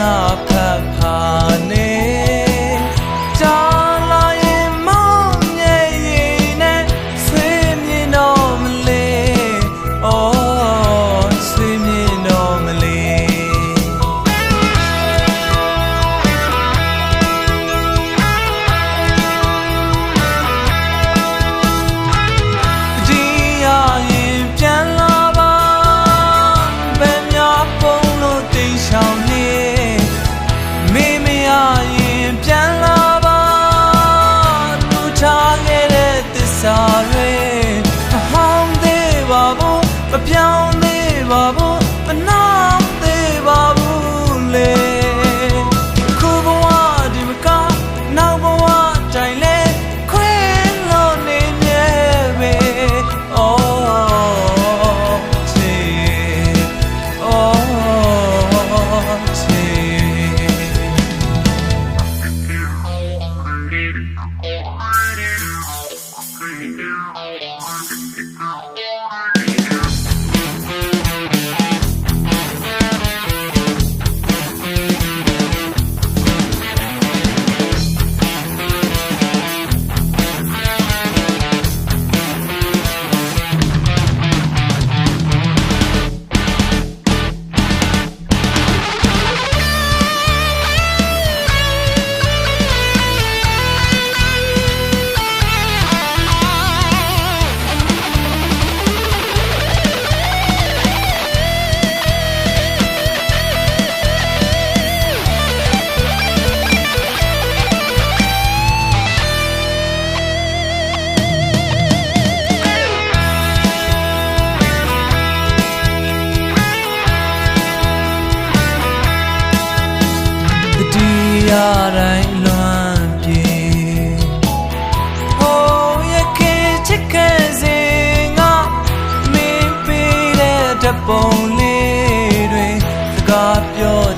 နာဖတ်ခါနေကြာလာရင်မောင်ရဲ့ရင်နဲ့ဆွေးမြင်တော့မလေးအော်ဆွေးမြင်တော့မလေးဒီရရင်ပြန်လာပါဘယ်များပုံလို့တိတ်ဆောင်နေမေးမရရင်ပြန်လာပါလူထားခဲ့တဲ့သစ္စာတွေမဟောင်းသေးပါဘူးမပြောင်းသေးပါဘူးမနောက်သေးပါဘူးလေခုဘဝဒီမကနောက်ဘဝတိုင်းလဲခွဲလို့နေမြဲပဲအော်ချေအော်ချေရတိုင်းလွမ်းပြေဟိုးရခင်ချစ်ခဲ့စဉ်ကမင်းပေးတဲ့ဓာတ်ပုံလေးတွေစကားပြော